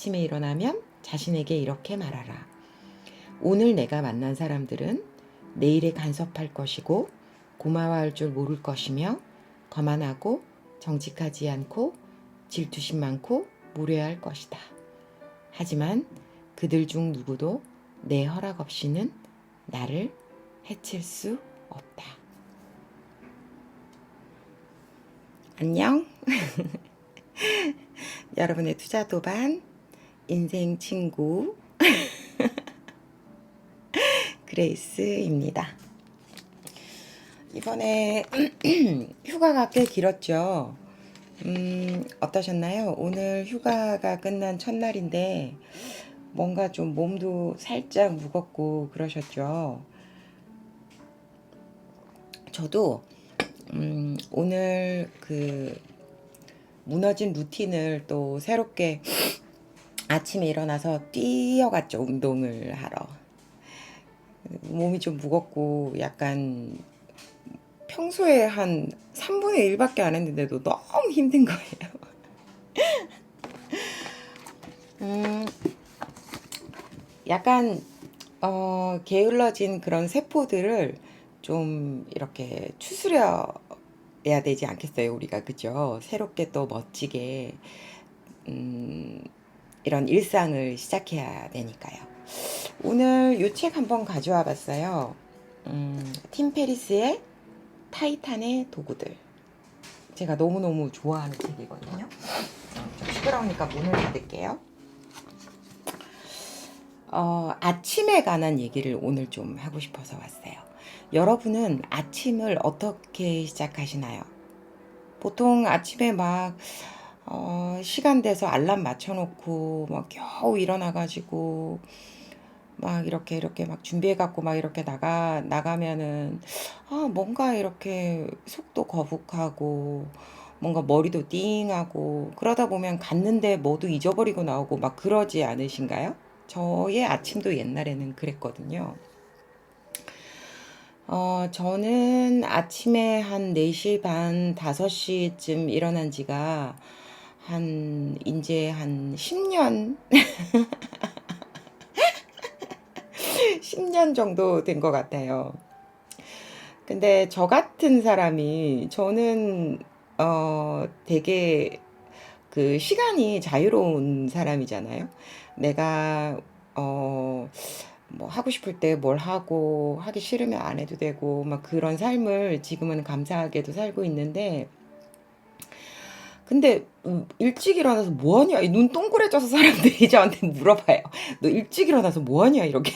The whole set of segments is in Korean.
아침에 일어나면 자신에게 이렇게 말하라. 오늘 내가 만난 사람들은 내일에 간섭할 것이고 고마워할 줄 모를 것이며 거만하고 정직하지 않고 질투심 많고 무례할 것이다. 하지만 그들 중 누구도 내 허락 없이는 나를 해칠 수 없다. 안녕. 여러분의 투자 도반 인생 친구 그레이스입니다. 이번에 휴가가 꽤 길었죠. 어떠셨나요? 오늘 휴가가 끝난 첫날인데 뭔가 좀 몸도 살짝 무겁고 그러셨죠. 저도 오늘 그 무너진 루틴을 또 새롭게 아침에 일어나서 뛰어갔죠. 운동을 하러. 몸이 좀 무겁고 약간 평소에 한 3분의 1밖에 안 했는데도 너무 힘든 거예요. 약간 게을러진 그런 세포들을 좀 이렇게 추스려야 되지 않겠어요, 우리가. 그죠? 새롭게 또 멋지게 이런 일상을 시작해야 되니까요. 오늘 이 책 한번 가져와 봤어요. 팀 페리스의 타이탄의 도구들. 제가 너무너무 좋아하는 책이거든요. 좀 시끄러우니까 문을 닫을게요. 아침에 관한 얘기를 오늘 좀 하고 싶어서 왔어요. 여러분은 아침을 어떻게 시작하시나요? 보통 아침에 막 시간 돼서 알람 맞춰놓고 막 겨우 일어나가지고 막 이렇게 막 준비해갖고 막 이렇게 나가면은 뭔가 이렇게 속도 거북하고 뭔가 머리도 띵하고 그러다 보면 갔는데 뭐도 잊어버리고 나오고 막 그러지 않으신가요? 저의 아침도 옛날에는 그랬거든요. 저는 아침에 한 4시 반, 5시쯤 일어난 지가 이제 한 10년, 10년 정도 된 것 같아요. 근데 저 같은 사람이, 저는, 되게 그 시간이 자유로운 사람이잖아요. 내가, 뭐 하고 싶을 때 뭘 하고 하기 싫으면 안 해도 되고 막 그런 삶을 지금은 감사하게도 살고 있는데 근데 일찍 일어나서 뭐 하냐? 눈 동그래져서 사람들이 저한테 물어봐요. 너 일찍 일어나서 뭐 하냐? 이렇게.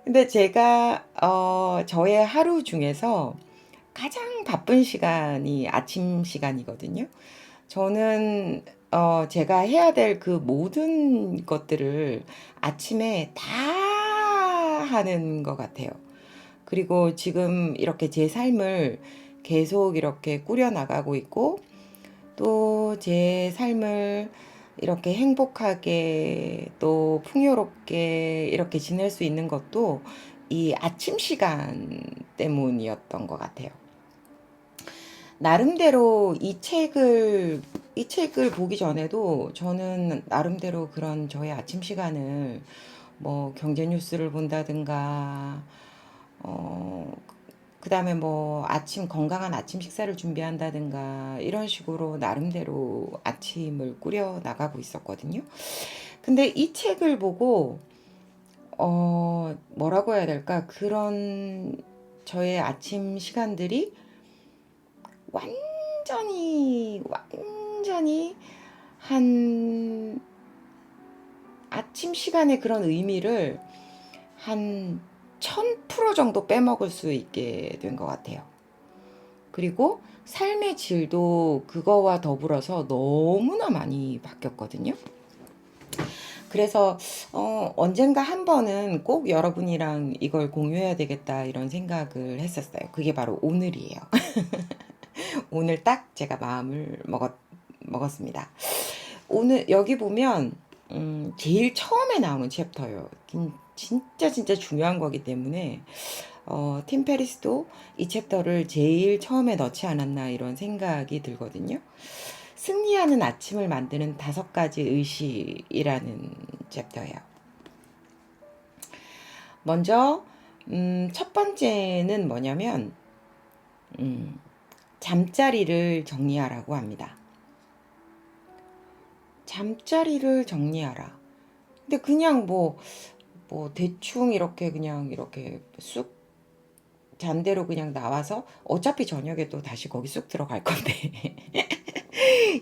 근데 제가 저의 하루 중에서 가장 바쁜 시간이 아침 시간이거든요. 저는 제가 해야 될 그 모든 것들을 아침에 다 하는 것 같아요. 그리고 지금 이렇게 제 삶을 계속 이렇게 꾸려나가고 있고, 또 제 삶을 이렇게 행복하게 또 풍요롭게 이렇게 지낼 수 있는 것도 이 아침 시간 때문이었던 것 같아요. 나름대로 이 책을 보기 전에도 저는 나름대로 그런 저의 아침 시간을 뭐 경제 뉴스를 본다든가 그다음에 뭐 건강한 아침 식사를 준비한다든가 이런 식으로 나름대로 아침을 꾸려 나가고 있었거든요. 근데 이 책을 보고 뭐라고 해야 될까? 그런 저의 아침 시간들이 완전히 한 아침 시간의 그런 의미를 한 1000% 정도 빼먹을 수 있게 된 것 같아요. 그리고 삶의 질도 그거와 더불어서 너무나 많이 바뀌었거든요. 그래서 언젠가 한 번은 꼭 여러분이랑 이걸 공유해야 되겠다 이런 생각을 했었어요. 그게 바로 오늘이에요. 오늘 딱 제가 마음을 먹었습니다. 오늘 여기 보면 제일 처음에 나오는 챕터예요. 진짜 중요한 거기 때문에 팀 페리스도 이 챕터를 제일 처음에 넣지 않았나 이런 생각이 들거든요. 승리하는 아침을 만드는 5가지 의식이라는 챕터예요. 먼저 첫 번째는 뭐냐면 잠자리를 정리하라고 합니다. 잠자리를 정리하라. 근데 그냥 뭐 대충 이렇게 그냥 이렇게 쑥 잔대로 그냥 나와서 어차피 저녁에 또 다시 거기 쑥 들어갈 건데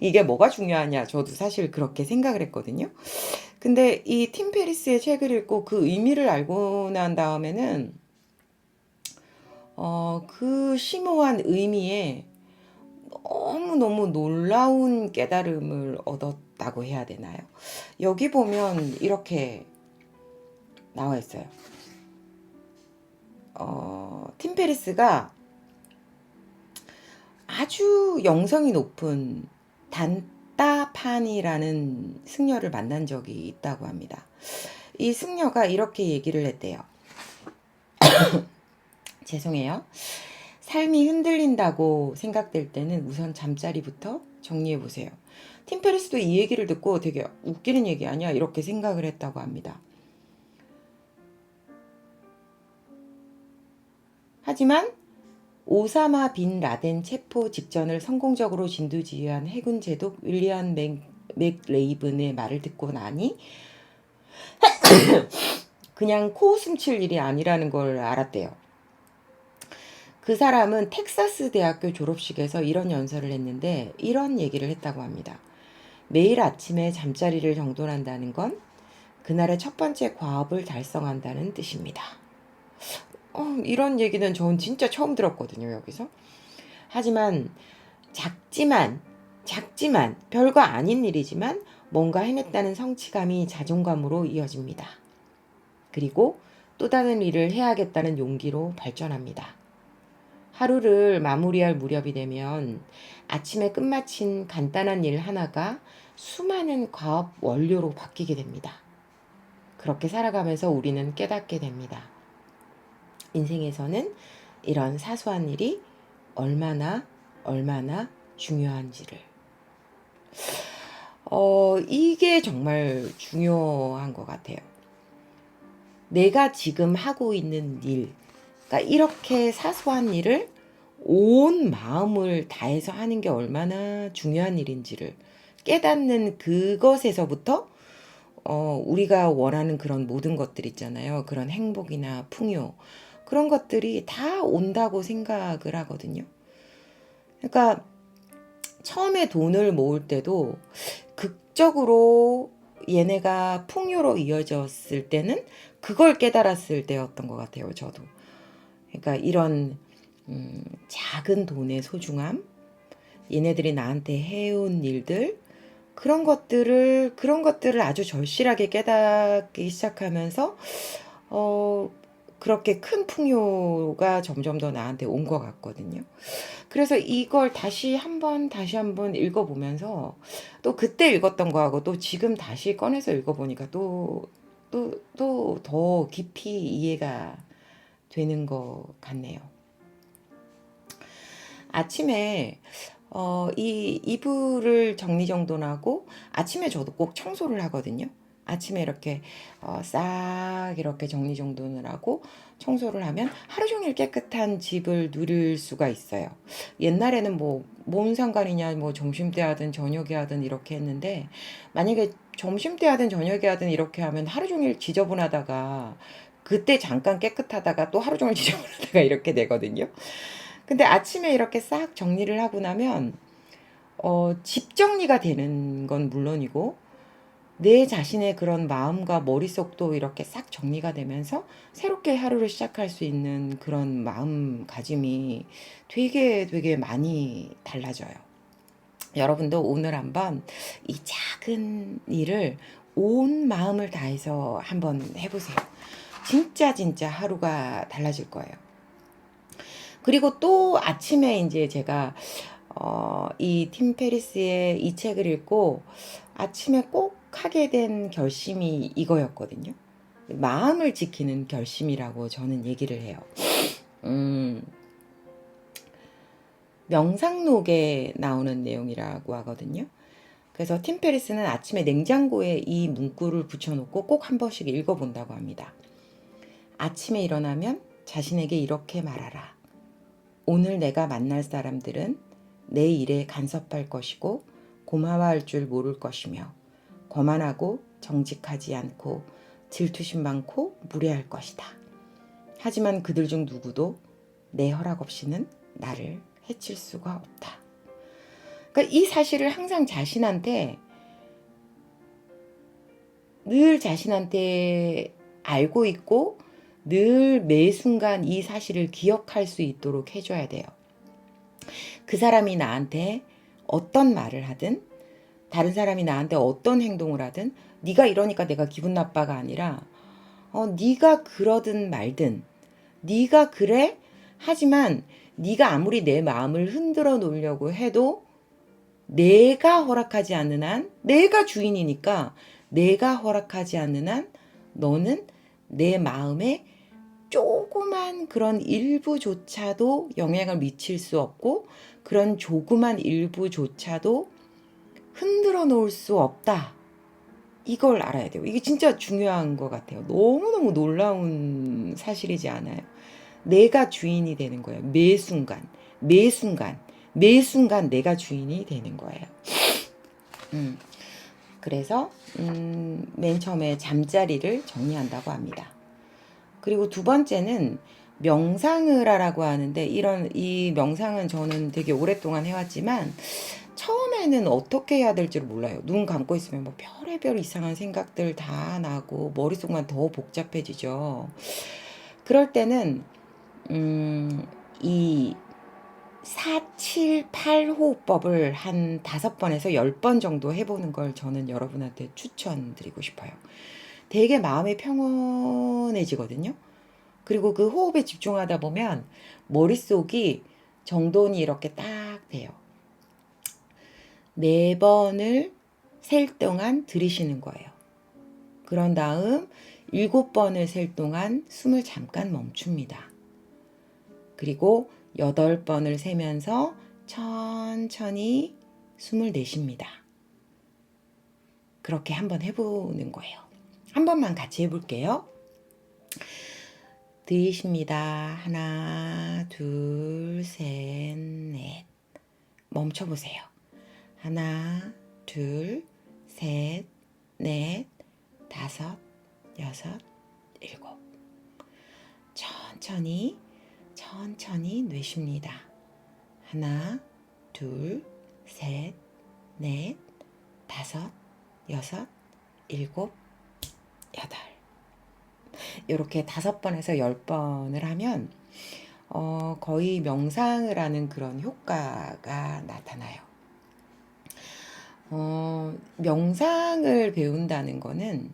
이게 뭐가 중요하냐, 저도 사실 그렇게 생각을 했거든요. 근데 이 팀 페리스의 책을 읽고 그 의미를 알고 난 다음에는 그 심오한 의미에 너무너무 놀라운 깨달음을 얻었다고 해야 되나요? 여기 보면 이렇게 나와 있어요. 팀 페리스가 아주 영성이 높은 단따판이라는 승려를 만난 적이 있다고 합니다. 이 승려가 이렇게 얘기를 했대요. 죄송해요. 삶이 흔들린다고 생각될 때는 우선 잠자리부터 정리해 보세요. 팀 페리스도 이 얘기를 듣고 되게 웃기는 얘기 아니야? 이렇게 생각을 했다고 합니다. 하지만 오사마 빈 라덴 체포 직전을 성공적으로 진두지휘한 해군 제독 윌리엄 맥레이븐의 말을 듣고 나니 그냥 코웃음 칠 일이 아니라는 걸 알았대요. 그 사람은 텍사스 대학교 졸업식에서 이런 연설을 했는데 이런 얘기를 했다고 합니다. 매일 아침에 잠자리를 정돈한다는 건 그날의 첫 번째 과업을 달성한다는 뜻입니다. 이런 얘기는 전 진짜 처음 들었거든요, 여기서. 하지만 작지만 별거 아닌 일이지만 뭔가 해냈다는 성취감이 자존감으로 이어집니다. 그리고 또 다른 일을 해야겠다는 용기로 발전합니다. 하루를 마무리할 무렵이 되면 아침에 끝마친 간단한 일 하나가 수많은 과업 원료로 바뀌게 됩니다. 그렇게 살아가면서 우리는 깨닫게 됩니다. 인생에서는 이런 사소한 일이 얼마나 중요한지를. 이게 정말 중요한 것 같아요. 내가 지금 하고 있는 일, 그러니까 이렇게 사소한 일을 온 마음을 다해서 하는 게 얼마나 중요한 일인지를 깨닫는 그것에서부터 우리가 원하는 그런 모든 것들 있잖아요. 그런 행복이나 풍요, 그런 것들이 다 온다고 생각을 하거든요. 그러니까 처음에 돈을 모을 때도 극적으로 얘네가 풍요로 이어졌을 때는 그걸 깨달았을 때였던 것 같아요, 저도. 그러니까 이런 작은 돈의 소중함, 얘네들이 나한테 해온 일들, 그런 것들을 아주 절실하게 깨닫기 시작하면서 그렇게 큰 풍요가 점점 더 나한테 온 것 같거든요. 그래서 이걸 다시 한번 읽어보면서 또 그때 읽었던 거하고 또 지금 다시 꺼내서 읽어보니까 또 더 깊이 이해가 되는 것 같네요. 아침에 이 이불을 정리정돈하고 아침에 저도 꼭 청소를 하거든요. 아침에 이렇게 싹 이렇게 정리정돈을 하고 청소를 하면 하루 종일 깨끗한 집을 누릴 수가 있어요. 옛날에는 뭔 상관이냐, 점심때 하든 저녁에 하든 이렇게 했는데, 만약에 점심때 하든 저녁에 하든 이렇게 하면 하루 종일 지저분하다가 그때 잠깐 깨끗하다가 또 하루 종일 지저분하다가 이렇게 되거든요. 근데 아침에 이렇게 싹 정리를 하고 나면 집 정리가 되는 건 물론이고 내 자신의 그런 마음과 머릿속도 이렇게 싹 정리가 되면서 새롭게 하루를 시작할 수 있는 그런 마음가짐이 되게 많이 달라져요. 여러분도 오늘 한번 이 작은 일을 온 마음을 다해서 한번 해보세요. 진짜 하루가 달라질 거예요. 그리고 또 아침에 이제 제가 이 팀 페리스의 이 책을 읽고 아침에 꼭 하게 된 결심이 이거였거든요. 마음을 지키는 결심이라고 저는 얘기를 해요. 명상록에 나오는 내용이라고 하거든요. 그래서 팀 페리스는 아침에 냉장고에 이 문구를 붙여놓고 꼭 한 번씩 읽어본다고 합니다. 아침에 일어나면 자신에게 이렇게 말하라. 오늘 내가 만날 사람들은 내 일에 간섭할 것이고 고마워할 줄 모를 것이며 거만하고 정직하지 않고 질투심 많고 무례할 것이다. 하지만 그들 중 누구도 내 허락 없이는 나를 해칠 수가 없다. 그러니까 이 사실을 항상 늘 자신한테 알고 있고 늘 매 순간 이 사실을 기억할 수 있도록 해줘야 돼요. 그 사람이 나한테 어떤 말을 하든 다른 사람이 나한테 어떤 행동을 하든 네가 이러니까 내가 기분 나빠가 아니라 네가 그러든 말든 네가 그래? 하지만 네가 아무리 내 마음을 흔들어 놓으려고 해도 내가 허락하지 않는 한 내가 주인이니까 내가 허락하지 않는 한 너는 내 마음에 조그만 그런 일부조차도 영향을 미칠 수 없고 그런 조그만 일부조차도 흔들어 놓을 수 없다. 이걸 알아야 돼요. 이게 진짜 중요한 것 같아요. 너무너무 놀라운 사실이지 않아요? 내가 주인이 되는 거예요. 매 순간, 매 순간, 매 순간 내가 주인이 되는 거예요. 그래서 맨 처음에 잠자리를 정리한다고 합니다. 그리고 두 번째는 명상을 하라고 하는데 이 명상은 저는 되게 오랫동안 해왔지만 처음에는 어떻게 해야 될지를 몰라요. 눈 감고 있으면 뭐 별의별 이상한 생각들 다 나고 머릿속만 더 복잡해지죠. 그럴 때는 이 478 호흡법을 한 5번에서 10번 정도 해보는 걸 저는 여러분한테 추천드리고 싶어요. 되게 마음이 평온해지거든요. 그리고 그 호흡에 집중하다 보면 머릿속이 정돈이 이렇게 딱 돼요. 4번을 셀 동안 들이쉬는 거예요. 그런 다음 7번을 셀 동안 숨을 잠깐 멈춥니다. 그리고 8번을 세면서 천천히 숨을 내쉽니다. 그렇게 한번 해보는 거예요. 한 번만 같이 해볼게요. 들이쉽니다. 하나, 둘, 셋, 넷. 멈춰보세요. 하나, 둘, 셋, 넷, 다섯, 여섯, 일곱. 천천히 내쉽니다. 하나, 둘, 셋, 넷, 다섯, 여섯, 일곱, 여덟. 이렇게 5번에서 10번을 하면 거의 명상을 하는 그런 효과가 나타나요. 명상을 배운다는 거는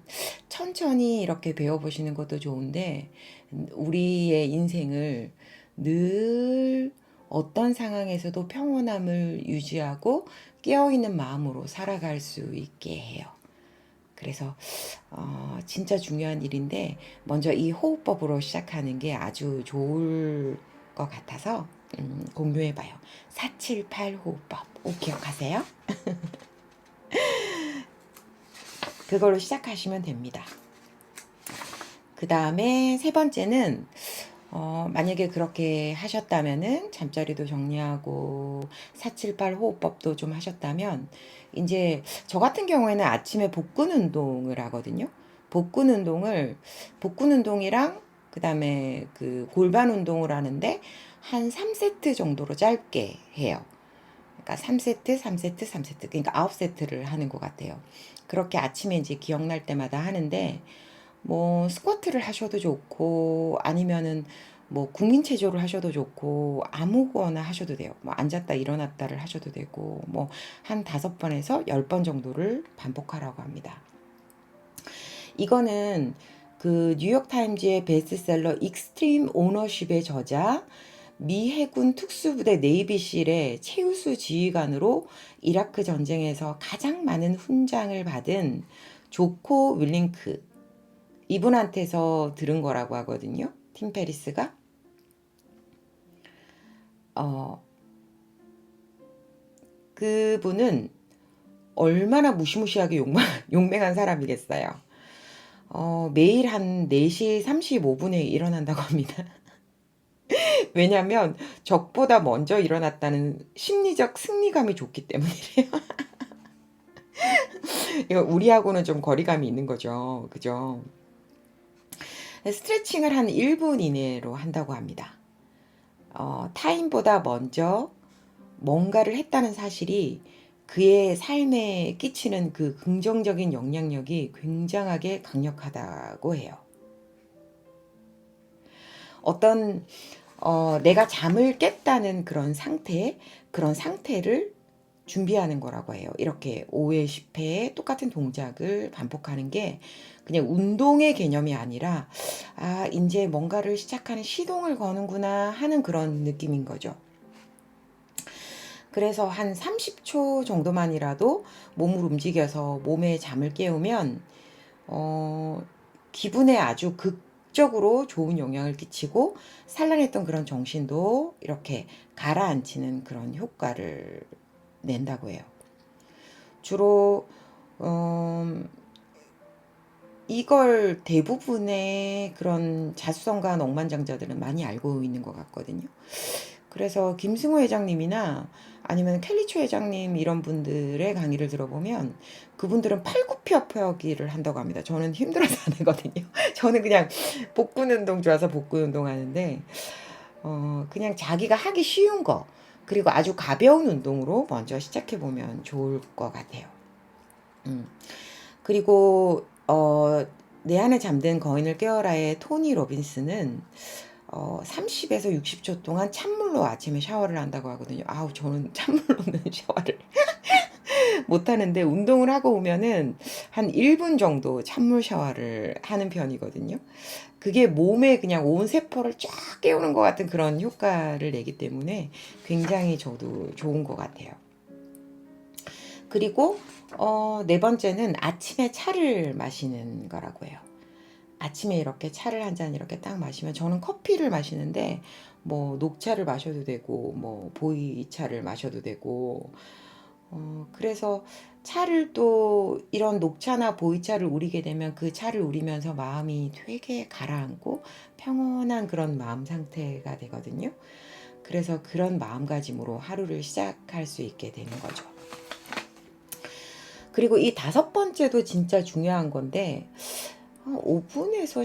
천천히 이렇게 배워보시는 것도 좋은데 우리의 인생을 늘 어떤 상황에서도 평온함을 유지하고 깨어있는 마음으로 살아갈 수 있게 해요. 그래서 진짜 중요한 일인데 먼저 이 호흡법으로 시작하는 게 아주 좋을 것 같아서 공유해봐요. 478 호흡법 꼭 기억하세요. 그걸로 시작하시면 됩니다. 그 다음에 세 번째는 만약에 그렇게 하셨다면은 잠자리도 정리하고 478 호흡법도 좀 하셨다면 이제 저 같은 경우에는 아침에 복근 운동을 하거든요. 복근 운동이랑 그 다음에 그 골반 운동을 하는데 한 3세트 정도로 짧게 해요. 그러니까 3세트, 3세트, 3세트. 그러니까 9세트를 하는 것 같아요. 그렇게 아침에 이제 기억날 때마다 하는데 뭐 스쿼트를 하셔도 좋고 아니면은 뭐 국민체조를 하셔도 좋고 아무거나 하셔도 돼요. 뭐 앉았다 일어났다를 하셔도 되고 뭐 한 5번에서 10번 정도를 반복하라고 합니다. 이거는 그 뉴욕타임즈의 베스트셀러 익스트림 오너십의 저자 미 해군 특수부대 네이비실의 최우수 지휘관으로 이라크 전쟁에서 가장 많은 훈장을 받은 조코 윌링크 이분한테서 들은 거라고 하거든요. 팀 페리스가. 그분은 얼마나 무시무시하게 용맹한 사람이겠어요. 매일 한 4시 35분에 일어난다고 합니다. 왜냐면 적보다 먼저 일어났다는 심리적 승리감이 좋기 때문이래요. 이거 우리하고는 좀 거리감이 있는 거죠. 그죠? 스트레칭을 한 1분 이내로 한다고 합니다. 타인보다 먼저 뭔가를 했다는 사실이 그의 삶에 끼치는 그 긍정적인 영향력이 굉장하게 강력하다고 해요. 어떤 내가 잠을 깼다는 그런 상태를 준비하는 거라고 해요. 이렇게 5회, 10회 똑같은 동작을 반복하는 게 그냥 운동의 개념이 아니라 이제 뭔가를 시작하는 시동을 거는구나 하는 그런 느낌인 거죠. 그래서 한 30초 정도만이라도 몸을 움직여서 몸의 잠을 깨우면 기분에 아주 극적으로 좋은 영향을 끼치고 산란했던 그런 정신도 이렇게 가라앉히는 그런 효과를 낸다고 해요. 주로 이걸 대부분의 그런 자수성가한 억만장자들은 많이 알고 있는 것 같거든요. 그래서 김승호 회장님이나 아니면 켈리초 회장님 이런 분들의 강의를 들어보면 그분들은 팔굽혀펴기를 한다고 합니다. 저는 힘들어서 안 하거든요. 저는 그냥 복근 운동 좋아서 복근 운동 하는데 그냥 자기가 하기 쉬운 거 그리고 아주 가벼운 운동으로 먼저 시작해 보면 좋을 것 같아요. 그리고 내 안에 잠든 거인을 깨워라의 토니 로빈스는 30에서 60초 동안 찬물로 아침에 샤워를 한다고 하거든요. 아우, 저는 찬물로는 샤워를 못 하는데 운동을 하고 오면은 한 1분 정도 찬물 샤워를 하는 편이거든요. 그게 몸에 그냥 온 세포를 쫙 깨우는 것 같은 그런 효과를 내기 때문에 굉장히 저도 좋은 것 같아요. 그리고 네 번째는 아침에 차를 마시는 거라고 해요. 아침에 이렇게 차를 한 잔 이렇게 딱 마시면 저는 커피를 마시는데 뭐 녹차를 마셔도 되고 뭐 보이차를 마셔도 되고 그래서 차를 또 이런 녹차나 보이차를 우리게 되면 그 차를 우리면서 마음이 되게 가라앉고 평온한 그런 마음 상태가 되거든요. 그래서 그런 마음가짐으로 하루를 시작할 수 있게 되는 거죠. 그리고 이 다섯 번째도 진짜 중요한 건데 한 5분에서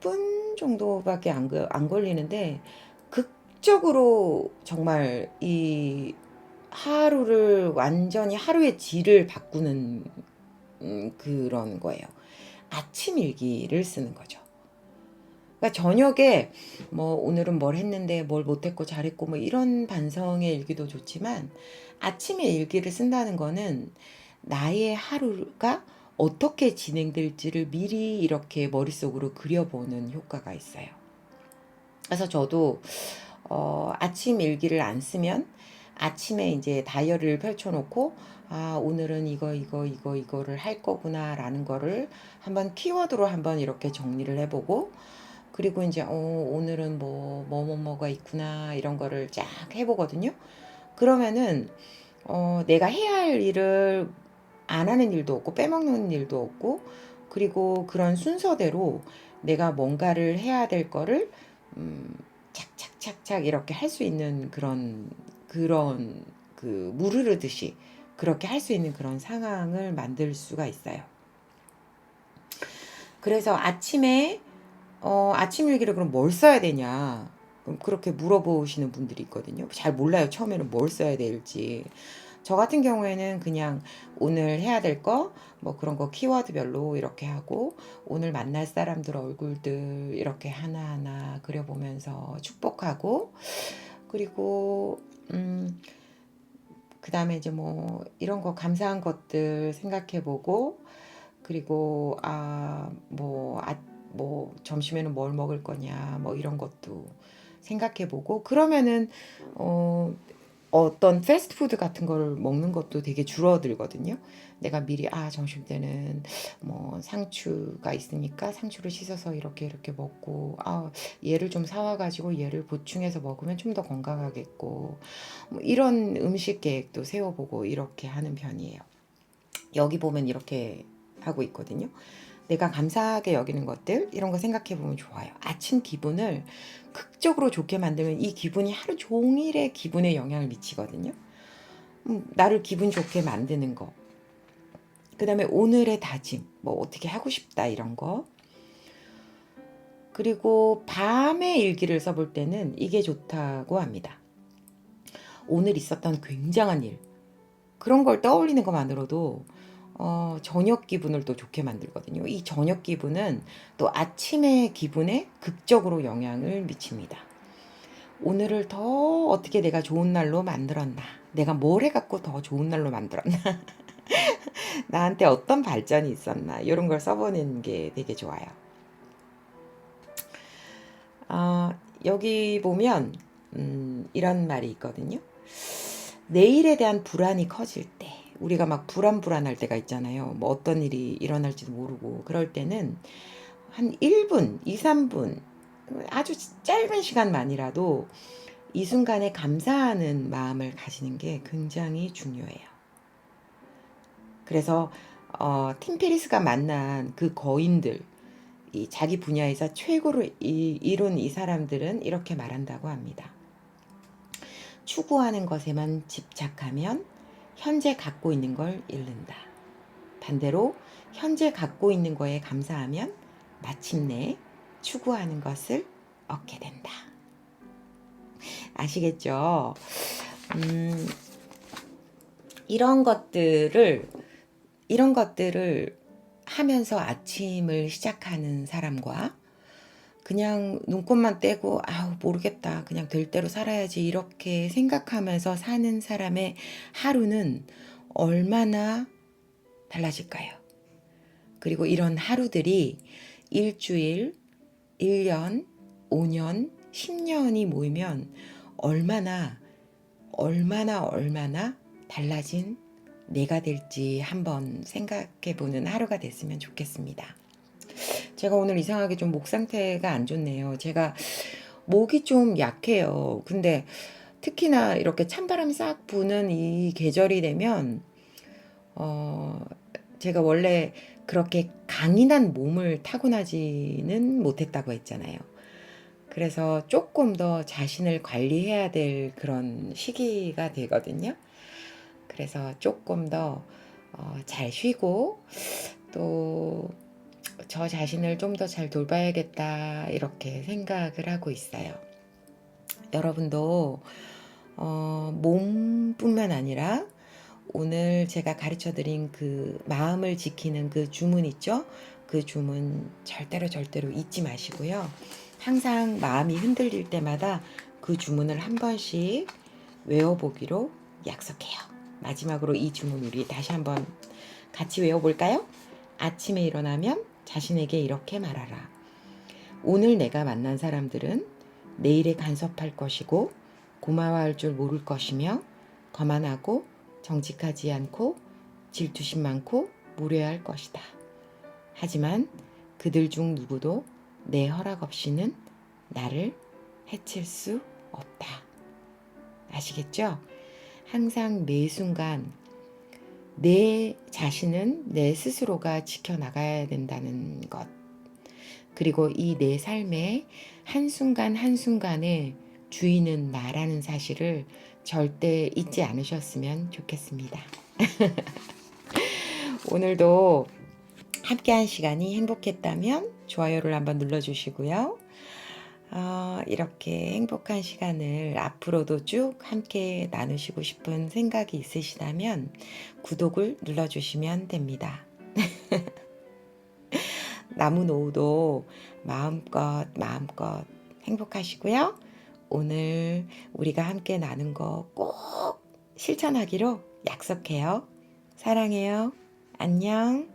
10분 정도밖에 안 걸리는데 극적으로 정말 이 하루를 완전히 하루의 질을 바꾸는 그런 거예요. 아침 일기를 쓰는 거죠. 그러니까 저녁에 뭐 오늘은 뭘 했는데 뭘 못했고 잘했고 뭐 이런 반성의 일기도 좋지만 아침에 일기를 쓴다는 거는 나의 하루가 어떻게 진행될지를 미리 이렇게 머릿속으로 그려보는 효과가 있어요. 그래서 저도 아침 일기를 안 쓰면 아침에 이제 다이어리를 펼쳐놓고 오늘은 이거를 할 거구나라는 거를 한번 키워드로 한번 이렇게 정리를 해보고 그리고 이제 오늘은 뭐가 있구나 이런 거를 쫙 해보거든요. 그러면은 내가 해야 할 일을 안 하는 일도 없고 빼먹는 일도 없고 그리고 그런 순서대로 내가 뭔가를 해야 될 거를 착착착착 이렇게 할 수 있는 그런 물 흐르듯이 그렇게 할 수 있는 그런 상황을 만들 수가 있어요. 그래서 아침 일기를 그럼 뭘 써야 되냐 그렇게 물어보시는 분들이 있거든요. 잘 몰라요. 처음에는 뭘 써야 될지. 저 같은 경우에는 그냥 오늘 해야 될 거, 뭐 그런 거 키워드별로 이렇게 하고, 오늘 만날 사람들 얼굴들 이렇게 하나하나 그려보면서 축복하고, 그리고, 그 다음에 이제 뭐 이런 거 감사한 것들 생각해보고, 그리고, 뭐 점심에는 뭘 먹을 거냐, 뭐 이런 것도 생각해보고, 그러면은, 어떤 패스트푸드 같은 걸 먹는 것도 되게 줄어들거든요. 내가 미리 점심 때는 뭐 상추가 있으니까 상추를 씻어서 이렇게 먹고 얘를 좀 사와 가지고 얘를 보충해서 먹으면 좀 더 건강하겠고 뭐 이런 음식 계획도 세워보고 이렇게 하는 편이에요. 여기 보면 이렇게 하고 있거든요. 내가 감사하게 여기는 것들 이런 거 생각해 보면 좋아요. 아침 기분을 극적으로 좋게 만들면 이 기분이 하루 종일의 기분에 영향을 미치거든요. 나를 기분 좋게 만드는 거. 그다음에 오늘의 다짐, 뭐 어떻게 하고 싶다 이런 거. 그리고 밤에 일기를 써볼 때는 이게 좋다고 합니다. 오늘 있었던 굉장한 일, 그런 걸 떠올리는 것만으로도 저녁 기분을 또 좋게 만들거든요. 이 저녁 기분은 또 아침의 기분에 극적으로 영향을 미칩니다. 오늘을 더 어떻게 내가 좋은 날로 만들었나? 내가 뭘 해갖고 더 좋은 날로 만들었나? 나한테 어떤 발전이 있었나? 이런 걸 써보는 게 되게 좋아요. 여기 보면 이런 말이 있거든요. 내일에 대한 불안이 커질 때, 우리가 막 불안할 때가 있잖아요. 뭐 어떤 일이 일어날지도 모르고 그럴 때는 한 1분, 2, 3분 아주 짧은 시간만이라도 이 순간에 감사하는 마음을 가지는 게 굉장히 중요해요. 그래서 팀 페리스가 만난 그 거인들, 이 자기 분야에서 최고를 이룬 이 사람들은 이렇게 말한다고 합니다. 추구하는 것에만 집착하면 현재 갖고 있는 걸 잃는다. 반대로 현재 갖고 있는 거에 감사하면 마침내 추구하는 것을 얻게 된다. 아시겠죠? 이런 것들을 하면서 아침을 시작하는 사람과 그냥 눈곱만 떼고 아우 모르겠다 그냥 될 대로 살아야지 이렇게 생각하면서 사는 사람의 하루는 얼마나 달라질까요? 그리고 이런 하루들이 일주일, 1년, 5년, 10년이 모이면 얼마나 달라진 내가 될지 한번 생각해보는 하루가 됐으면 좋겠습니다. 제가 오늘 이상하게 좀 목 상태가 안 좋네요. 제가 목이 좀 약해요. 근데 특히나 이렇게 찬바람이 싹 부는 이 계절이 되면 제가 원래 그렇게 강인한 몸을 타고나지는 못했다고 했잖아요. 그래서 조금 더 자신을 관리해야 될 그런 시기가 되거든요. 그래서 조금 더 잘 쉬고 또 저 자신을 좀 더 잘 돌봐야겠다 이렇게 생각을 하고 있어요. 여러분도 몸뿐만 아니라 오늘 제가 가르쳐 드린 그 마음을 지키는 그 주문 있죠? 그 주문 절대로 잊지 마시고요. 항상 마음이 흔들릴 때마다 그 주문을 한 번씩 외워보기로 약속해요. 마지막으로 이 주문 우리 다시 한번 같이 외워볼까요? 아침에 일어나면 자신에게 이렇게 말하라. 오늘 내가 만난 사람들은 내일에 간섭할 것이고 고마워할 줄 모를 것이며 거만하고 정직하지 않고 질투심 많고 무례할 것이다. 하지만 그들 중 누구도 내 허락 없이는 나를 해칠 수 없다. 아시겠죠? 항상 매 순간 내 자신은 내 스스로가 지켜나가야 된다는 것. 그리고 이 내 삶의 한순간 한순간의 주인은 나라는 사실을 절대 잊지 않으셨으면 좋겠습니다. 오늘도 함께한 시간이 행복했다면 좋아요를 한번 눌러주시고요. 이렇게 행복한 시간을 앞으로도 쭉 함께 나누시고 싶은 생각이 있으시다면 구독을 눌러주시면 됩니다. 남은 오후도 마음껏 행복하시고요. 오늘 우리가 함께 나눈 거 꼭 실천하기로 약속해요. 사랑해요. 안녕.